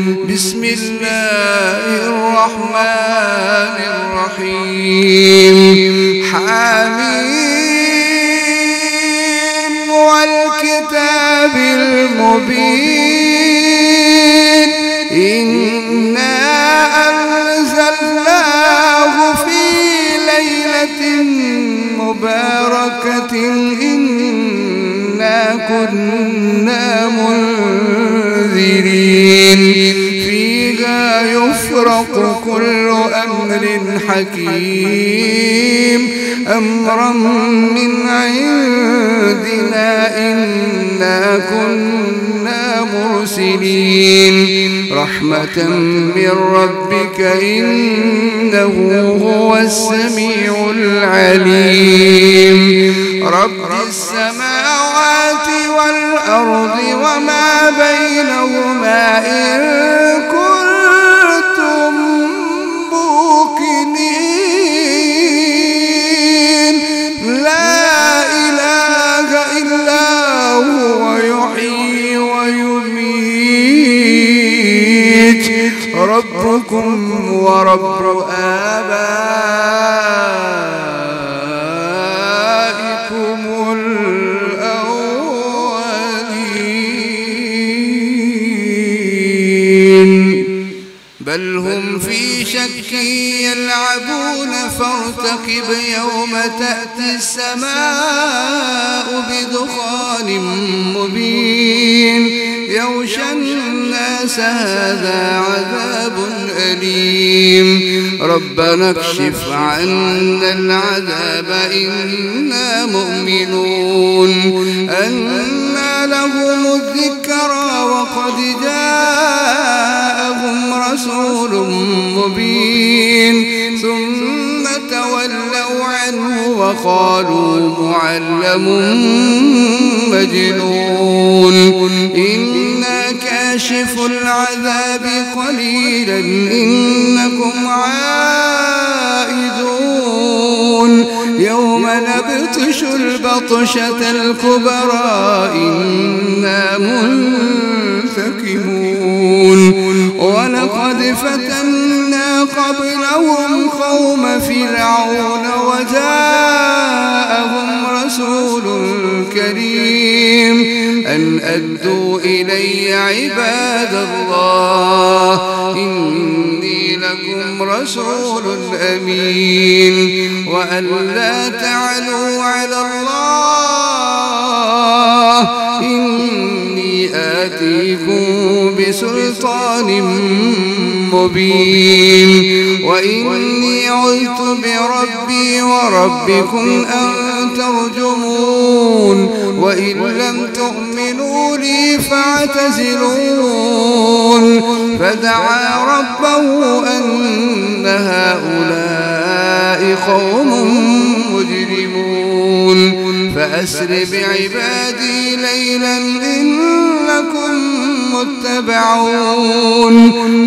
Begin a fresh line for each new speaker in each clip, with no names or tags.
بسم الله الرحمن الرحيم حميم والكتاب المبين إنا أنزلناه في ليلة مباركة إنا كنا منذرين فيها يفرق كل أمر حكيم أمرا من عندنا إنا كنا مرسلين رحمة من ربك إنه هو السميع العليم رب السماوات والأرض وما بينهما إن كنتم موقنين لا إله إلا هو يحيي ويميت ربكم ورب آبائكم الأولين بل هم في شك يلعبون فارتقب يوم تأتي السماء بدخان مبين يغشى الناس هذا عذاب أليم ربنا اكشف عنا العذاب إنا مؤمنون أنى لهم الذكرى وقد جاءهم رسول مبين ثم تولوا عنه وقالوا معلم مجنون إنا كاشف العذاب قليلا إنكم عائدون يوم نبطش البطشة الكبرى إنا منتقمون ولقد فتنا قبلهم قوم فرعون وجاءهم رسول كريم أن أدوا إلي عباد الله إني لكم رسول أمين وأن لا تعلوا على الله إني آتيكم بسلطان مبين وإني عذت بربي وربكم أن ترجمون وإن لم تؤمنوا لي فاعتزلون فدعا ربه أن هؤلاء قوم مجرمون فأسر بعبادي ليلا إنكم متبعون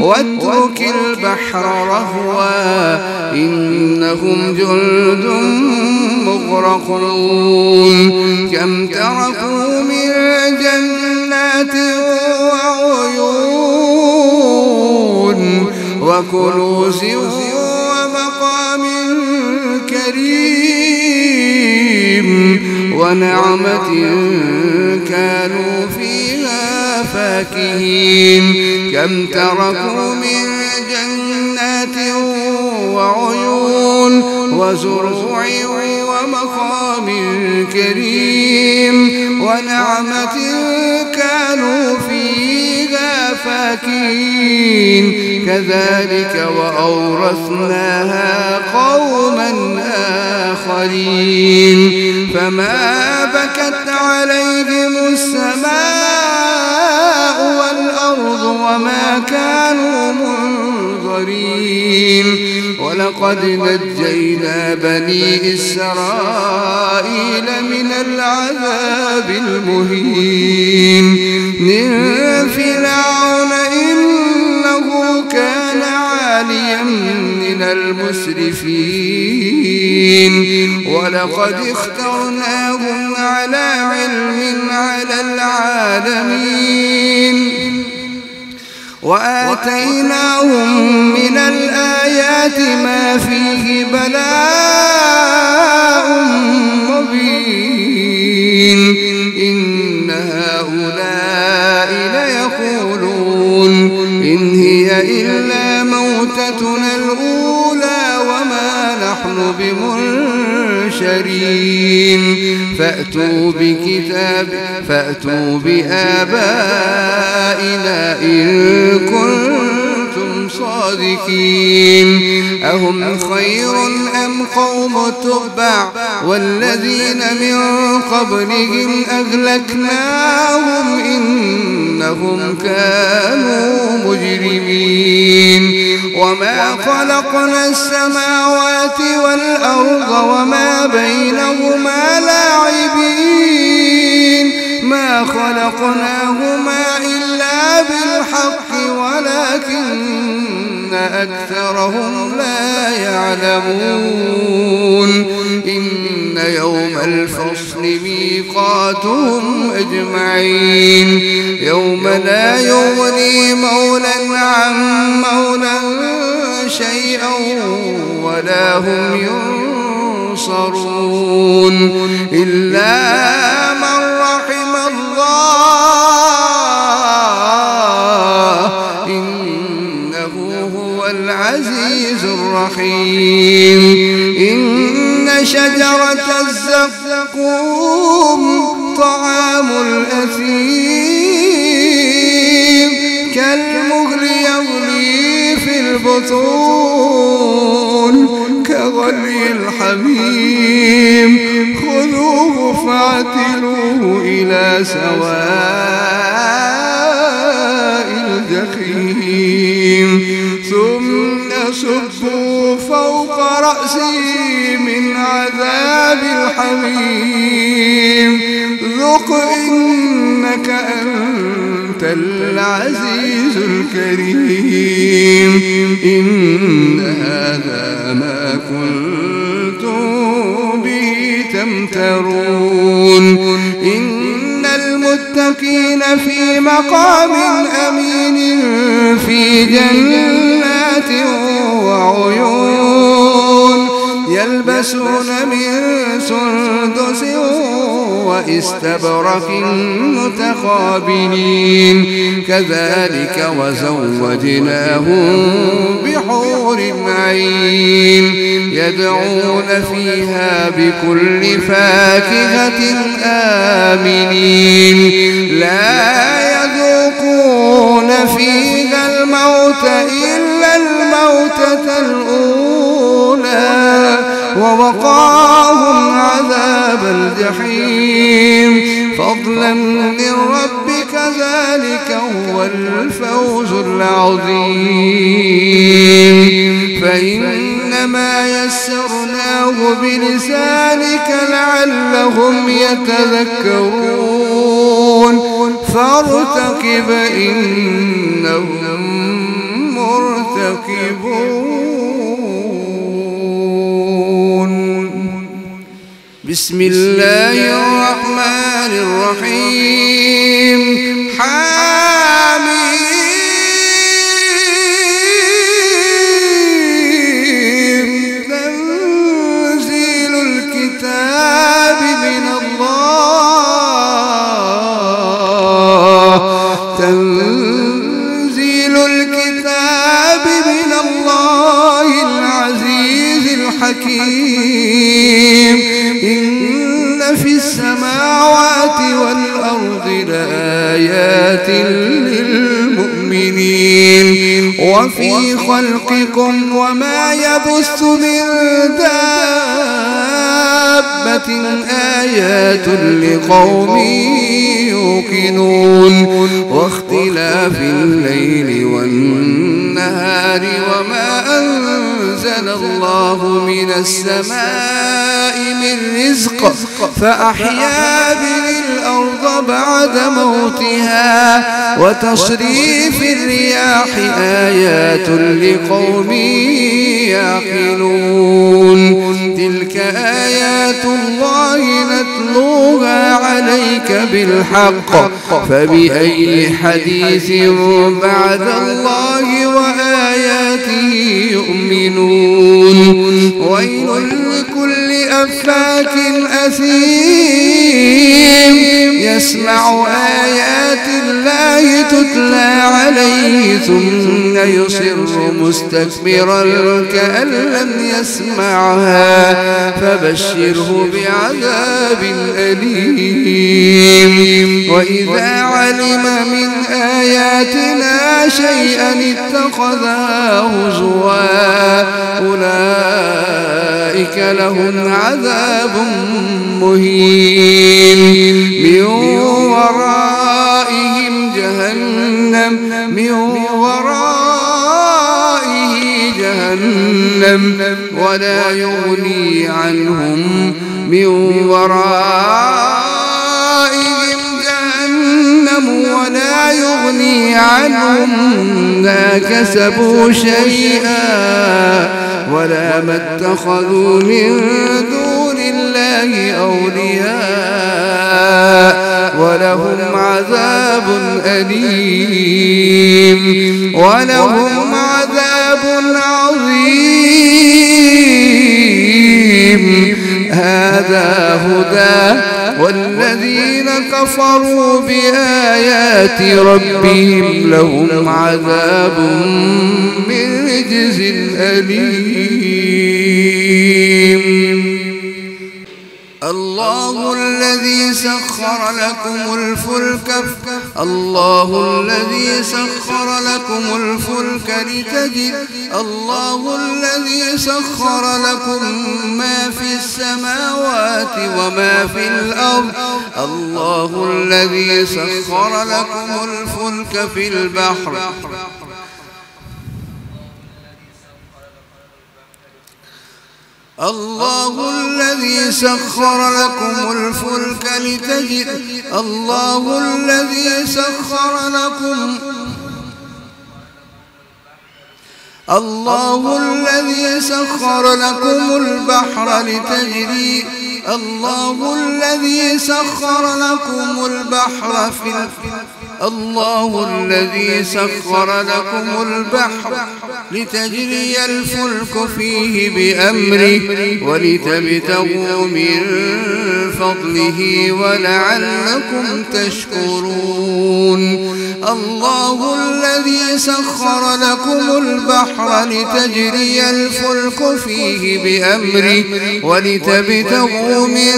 واترك البحر رهوا إنهم جند مغرقون كم تركوا من جنات وعيون وكنوز ومقام كريم ونعمة كانوا فيها فاكهين كم تركوا من جنات وعيون وزروع ومقام كريم ونعمة كانوا فيها فاكهين كذلك وأورثناها قوما آخرين فما بكت عليهم السماء والأرض وما كانوا منظرين ولقد نجينا بني إسرائيل من العذاب المهين من فرعون إنه كان عاليا من المسرفين ولقد اخترناهم على علم على العالمين وآتيناهم من الآيات ما فيه بلاء مبين إن هؤلاء ليقولون إن هي إلا موتتنا الأولى وما نحن بمنشرين فأتوا بآبائنا إن كنتم صادقين أهم خير أم قوم تبع والذين من قبلهم أهلكناهم إنهم كانوا مجرمين وما خلقنا السماوات والأرض وما بينهما لاعبين ما خلقناهما إلا بالحق ولكن أكثرهم لا يعلمون إن يوم الفصل ميقاتهم أجمعين يوم لا يغني مولى عن مولى شيئا ولا هم ينصرون إلا من رحم الله إنه هو العزيز الرحيم إن شجرة الزقوم طعام الأثيم كالمهل يغلي في البطون كغلي الحميم خذوه فاعتلوه إلى سواء الجحيم ثم صبوا فوق رأسي من عذاب الحميم ذق إنك أنت العزيز الكريم إن هذا ما كنتم به تمترون إن المتقين في مقام أمين في جنات وعيون يلبسون من سندس واستبرق متقابلين كذلك وزوجناهم بحور عين يدعون فيها بكل فاكهة آمنين لا يذوقون فيها الموت إلا الموتة الأولى ووقاهم عذاب الجحيم فضلا من ربك ذلك هو الفوز العظيم فإنما يسرناه بلسانك لعلهم يتذكرون فارتقب إنهم مرتقبون بسم الله الرحمن الرحيم حميم تنزيل الكتاب من الله تنزيل الكتاب من الله العزيز الحكيم إن في السماوات والأرض لآيات للمؤمنين وفي خلقكم وما يبث من دابة آيات لقوم يوقنون واختلاف الليل والنهار وما أنزل الله من السماء من رزق فأحيا به الأرض بعد موتها وتصريف الرياح آيات لقوم يعقلون تلك آيات الله نتلوها عليك بالحق فبأي حديث بعد الله وآياته يؤمنون ويل لكل أفاك أثيم يسمع آيات الله تتلى عليه ثم يصر مستكبرا كأن لم يسمعها فبشره بعذاب أليم وإذا علم من آياتنا شيئا اتخذها هزوا أولئك لهم عذاب مهين من ورائهم جهنم ولا يغني عنهم من ورائهم جهنم ولا يغني عنهم ما كسبوا شيئا ولا ما اتخذوا من دون الله أولياء ولهم عذاب أليم ولهم عذاب عظيم هذا هدى والذين كفروا بآيات ربهم لهم عذاب من رجز أليم الله الذي سخر لكم ما في السماوات وما في الأرض الله الذي سخر لكم الفلك في البحر الله الذي سخر لكم الفلك البحر لتجري الفلك فيه بأمره ولتبتغوا من فضله ولعلكم تشكرون الله الذي سخر لكم البحر لتجري الفلك فيه بأمره ولتبتغوا من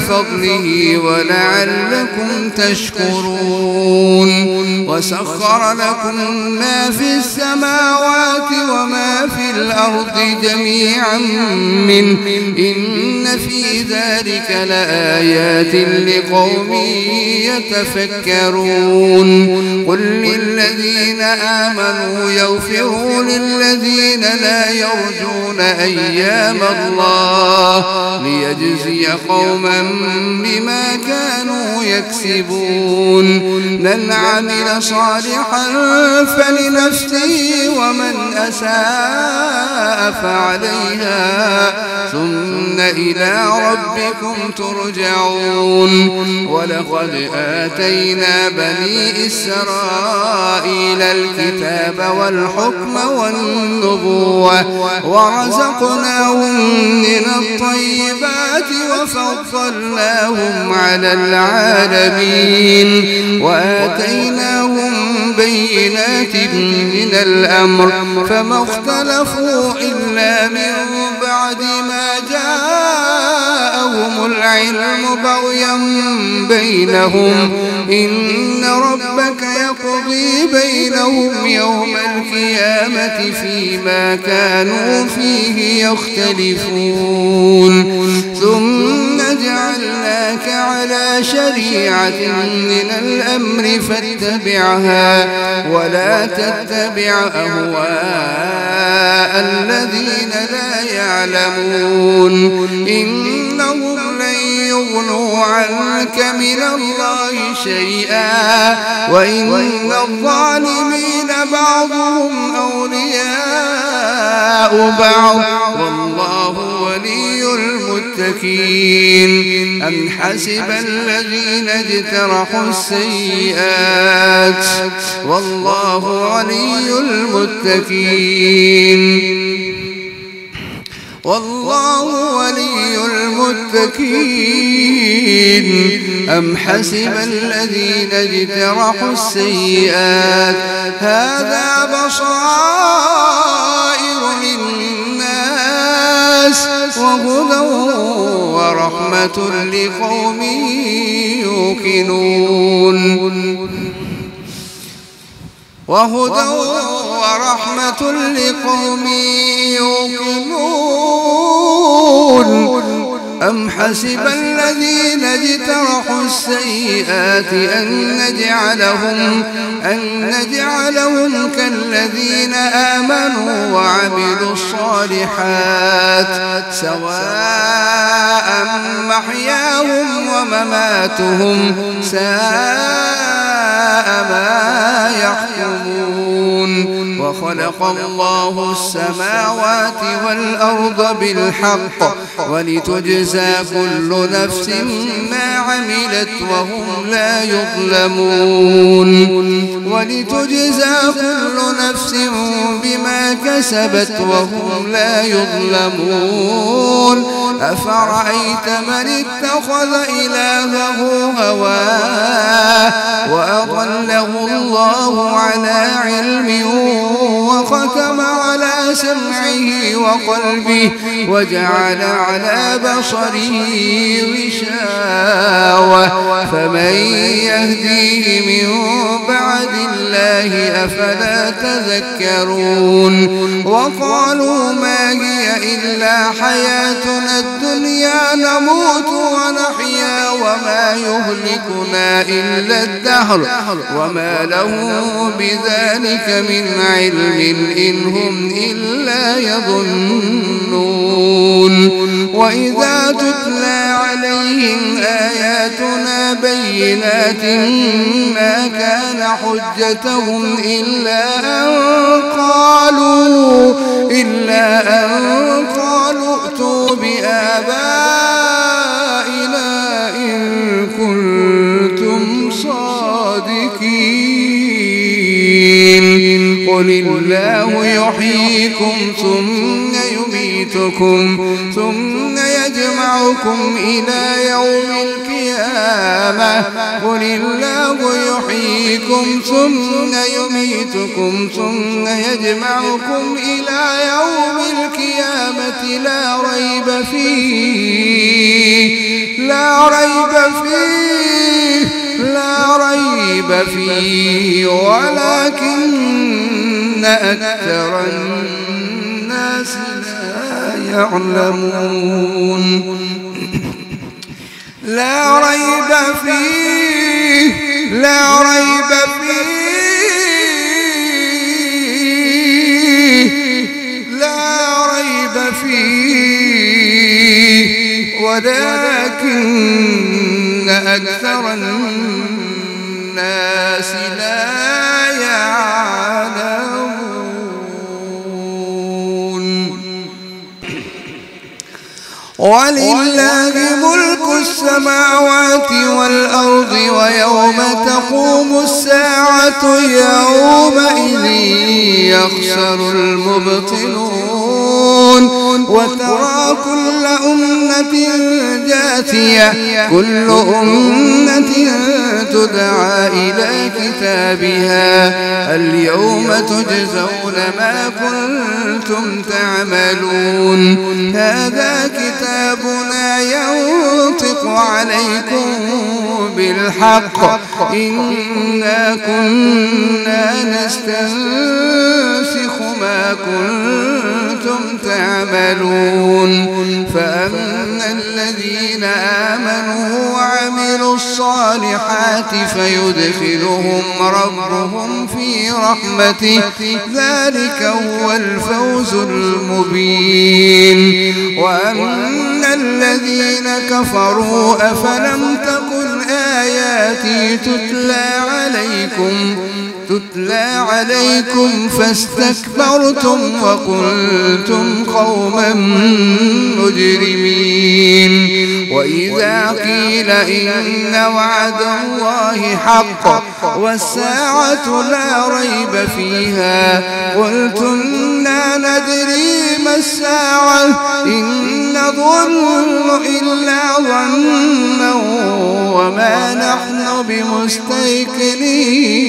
فضله ولعلكم تشكرون وسخر لكم ما في السماوات وما في الأرض جميعا منه إن في ذلك لآيات لقوم يتفكرون قل للذين آمنوا يغفروا للذين لا يرجون أيام الله ليجزي قوما بما كانوا يكسبون من عمل صالحا فلنفسه ومن أساء فعليها ثم إلى ربكم ترجعون ولقد آتينا بني إسرائيل الكتاب والحكم والنبوة ورزقناهم من الطيبات وفضلناهم على العالمين وآتيناهم بينات من الأمر فما اختلفوا إلا من بعد ما جاءهم العلم بغيا بينهم إن ربك يقضي بينهم يوم القيامة فيما كانوا فيه يختلفون ثم جعلناك على شريعة من الأمر فاتبعها ولا تتبع أهواء الذين لا يعلمون إنهم لن يغنوا عنك من الله شيئا وإن الظالمين بعضهم أولياء بعض والله ولي المتقين المتقين أم حسب الذين اجترحوا السيئات والله ولي المتقين والله ولي المتقين أم حسب الذين اجترحوا السيئات هذا بصائر للناس وهدى ورحمة لقوم يوقنون وهدى ورحمة لقوم يوقنون أم حسب الذين اجترحوا السيئات أن نجعلهم كالذين آمنوا وعملوا الصالحات سواء محياهم ومماتهم ساء ما يحكمون وخلق الله السماوات والأرض بالحق ولتجزى كل نفس ما عملت وهم لا يظلمون ولتجزى كل نفس بما كسبت وهم لا يظلمون أفرأيت من اتخذ إلهه هواه وأضله الله على علم وختم على سمعه وقلبه وجعل على بصره غشاوة فمن يهديه من بعد الله أفلا تذكرون وقالوا ما هي إلا حياتنا الدنيا نموت ونحيا وما يهلكنا إلا الدهر وما لهم بذلك من علم إن هم إلا يظنون وإذا تتلى عليهم آياتنا بينات ما كان حجتهم إلا أن قالوا ائتوا بآبائنا إن كنتم صادقين قل الله يحييكم ثم يميتكم ثم يجمعكم إلى يوم القيامة قل الله يحييكم ثم يميتكم ثم يجمعكم إلى يوم القيامة لا ريب فيه ولكن أكثر الناس لا يعلمون لا ريب فيه ولكن أكثر الناس لا يعلمون ولله ملك السماوات والأرض ويوم تقوم الساعة يومئذ يخسر المبطلون وترى كل أمة جاثية كل أمة تدعى إلى كتابها اليوم تجزون ما كنتم تعملون هذا كتابنا ينطق عليكم بالحق إنا كنا نستنسخ ما كنتم تعملون فأما الذين آمنوا وعملوا الصالحات فيدخلهم ربهم في رحمته ذلك هو الفوز المبين وأما الذين كفروا أفلم تكن آياتي تتلى تتلى عليكم فاستكبرتم وكنتم قوما مجرمين وإذا قيل إن وعد الله حق والساعة لا ريب فيها قلتم لا ندري ما الساعة إن نظن إلا ظنا وما نحن بمستيقنين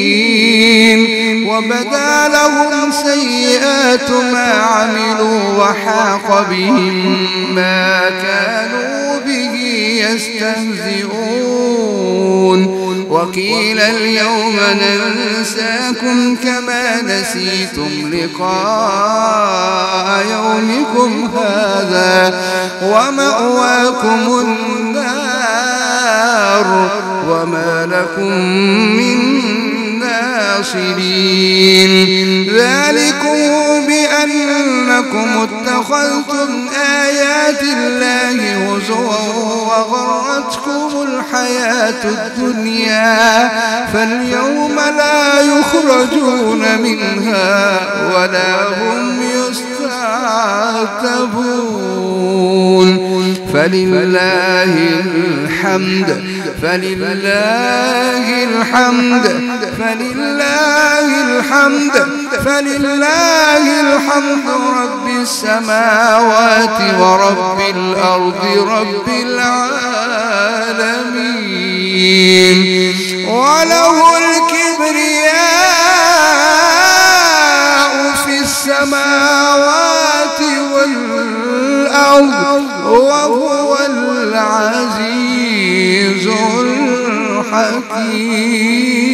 وبدا لهم سيئات ما عملوا وحاق بهم ما كانوا به يستهزئون وقيل اليوم ننساكم كما نسيتم لقاء يومكم هذا ومأواكم النار وما لكم من ناصرين ذلكم بأنكم اتخذتم آيات الله هزوا وغرتكم الحياة الدنيا فاليوم لا يخرجون منها ولا هم يستعتبون فلله الحمد فلله الحمد فلله الحمد فلله الحمد رب السماوات ورب الأرض رب العالمين وله الكبرياء في السماوات والأرض وهو العزيز الحكيم